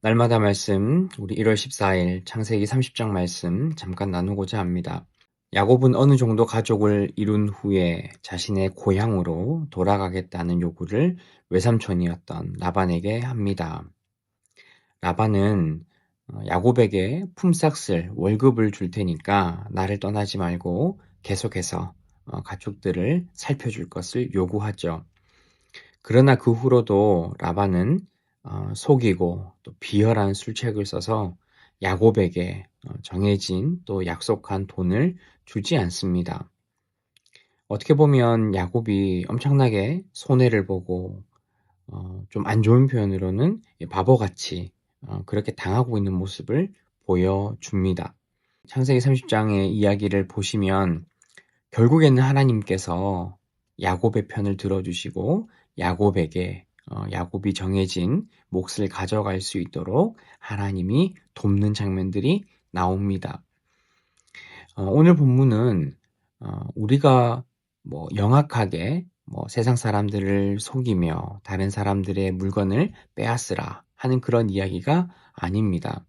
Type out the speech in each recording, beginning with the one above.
날마다 말씀, 우리 1월 14일 창세기 30장 말씀 잠깐 나누고자 합니다. 야곱은 어느 정도 가족을 이룬 후에 자신의 고향으로 돌아가겠다는 요구를 외삼촌이었던 라반에게 합니다. 라반은 야곱에게 품삯을 월급을 줄 테니까 나를 떠나지 말고 계속해서 가축들을 살펴줄 것을 요구하죠. 그러나 그 후로도 라반은 속이고 또 비열한 술책을 써서 야곱에게 정해진 또 약속한 돈을 주지 않습니다. 어떻게 보면 야곱이 엄청나게 손해를 보고 좀 안 좋은 표현으로는 바보같이 그렇게 당하고 있는 모습을 보여줍니다. 창세기 30장의 이야기를 보시면 결국에는 하나님께서 야곱의 편을 들어주시고 야곱에게 야곱이 정해진 몫을 가져갈 수 있도록 하나님이 돕는 장면들이 나옵니다. 오늘 본문은 우리가 영악하게 세상 사람들을 속이며 다른 사람들의 물건을 빼앗으라 하는 그런 이야기가 아닙니다.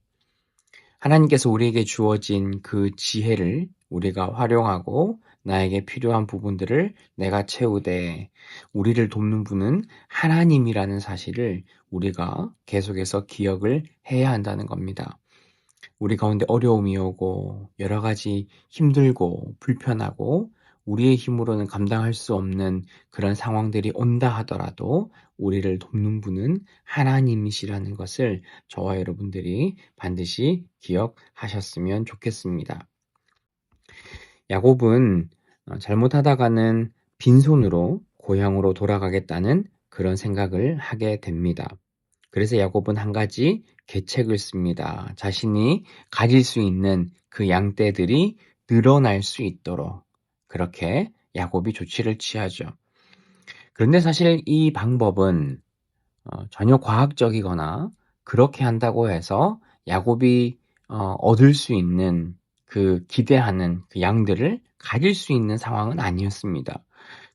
하나님께서 우리에게 주어진 그 지혜를 우리가 활용하고 나에게 필요한 부분들을 내가 채우되 우리를 돕는 분은 하나님이라는 사실을 우리가 계속해서 기억을 해야 한다는 겁니다. 우리 가운데 어려움이 오고 여러 가지 힘들고 불편하고 우리의 힘으로는 감당할 수 없는 그런 상황들이 온다 하더라도 우리를 돕는 분은 하나님이시라는 것을 저와 여러분들이 반드시 기억하셨으면 좋겠습니다. 야곱은 잘못하다가는 빈손으로 고향으로 돌아가겠다는 그런 생각을 하게 됩니다. 그래서 야곱은 한 가지 계책을 씁니다. 자신이 가질 수 있는 그 양떼들이 늘어날 수 있도록 그렇게 야곱이 조치를 취하죠. 그런데 사실 이 방법은 전혀 과학적이거나 그렇게 한다고 해서 야곱이 얻을 수 있는 그 기대하는 그 양들을 가질 수 있는 상황은 아니었습니다.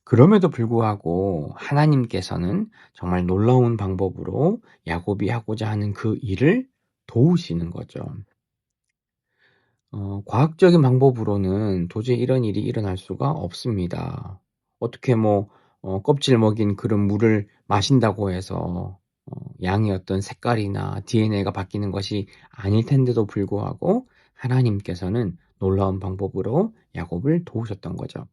그럼에도 불구하고 하나님께서는 정말 놀라운 방법으로 야곱이 하고자 하는 그 일을 도우시는 거죠. 과학적인 방법으로는 도저히 이런 일이 일어날 수가 없습니다. 어떻게 껍질 먹인 그런 물을 마신다고 해서 양의 어떤 색깔이나 DNA가 바뀌는 것이 아닐 텐데도 불구하고 하나님께서는 놀라운 방법으로 야곱을 도우셨던 거죠.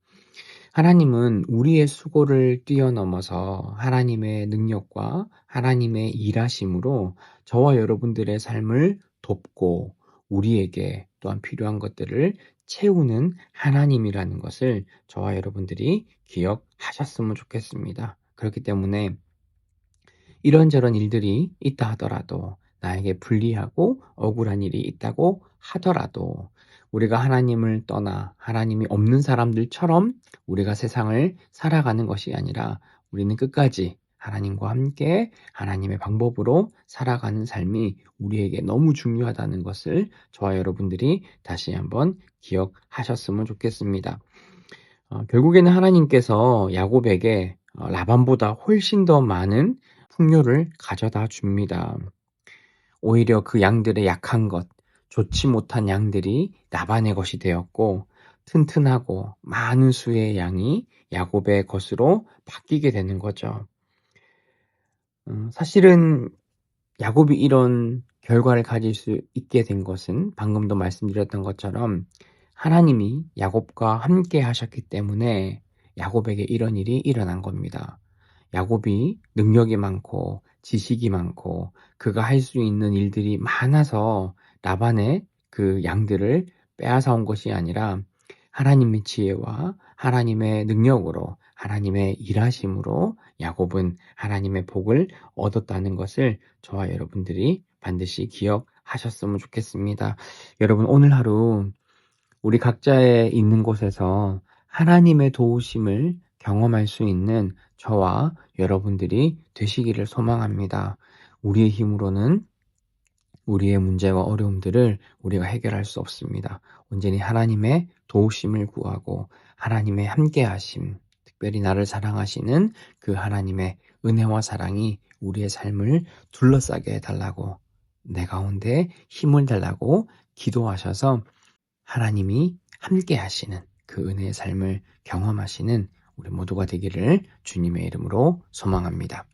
하나님은 우리의 수고를 뛰어넘어서 하나님의 능력과 하나님의 일하심으로 저와 여러분들의 삶을 돕고 우리에게 또한 필요한 것들을 채우는 하나님이라는 것을 저와 여러분들이 기억하셨으면 좋겠습니다. 그렇기 때문에 이런저런 일들이 있다 하더라도 나에게 불리하고 억울한 일이 있다고 하더라도 우리가 하나님을 떠나 하나님이 없는 사람들처럼 우리가 세상을 살아가는 것이 아니라 우리는 끝까지 하나님과 함께 하나님의 방법으로 살아가는 삶이 우리에게 너무 중요하다는 것을 저와 여러분들이 다시 한번 기억하셨으면 좋겠습니다. 결국에는 하나님께서 야곱에게 라반보다 훨씬 더 많은 풍요를 가져다 줍니다. 오히려 그 양들의 약한 것, 좋지 못한 양들이 라반의 것이 되었고 튼튼하고 많은 수의 양이 야곱의 것으로 바뀌게 되는 거죠. 사실은 야곱이 이런 결과를 가질 수 있게 된 것은 방금도 말씀드렸던 것처럼 하나님이 야곱과 함께 하셨기 때문에 야곱에게 이런 일이 일어난 겁니다. 야곱이 능력이 많고 지식이 많고 그가 할 수 있는 일들이 많아서 라반의 그 양들을 빼앗아 온 것이 아니라 하나님의 지혜와 하나님의 능력으로 하나님의 일하심으로 야곱은 하나님의 복을 얻었다는 것을 저와 여러분들이 반드시 기억하셨으면 좋겠습니다. 여러분 오늘 하루 우리 각자의 있는 곳에서 하나님의 도우심을 경험할 수 있는 저와 여러분들이 되시기를 소망합니다. 우리의 힘으로는 우리의 문제와 어려움들을 우리가 해결할 수 없습니다. 온전히 하나님의 도우심을 구하고 하나님의 함께하심, 특별히 나를 사랑하시는 그 하나님의 은혜와 사랑이 우리의 삶을 둘러싸게 해달라고 내 가운데 힘을 달라고 기도하셔서 하나님이 함께 하시는 그 은혜의 삶을 경험하시는 우리 모두가 되기를 주님의 이름으로 소망합니다.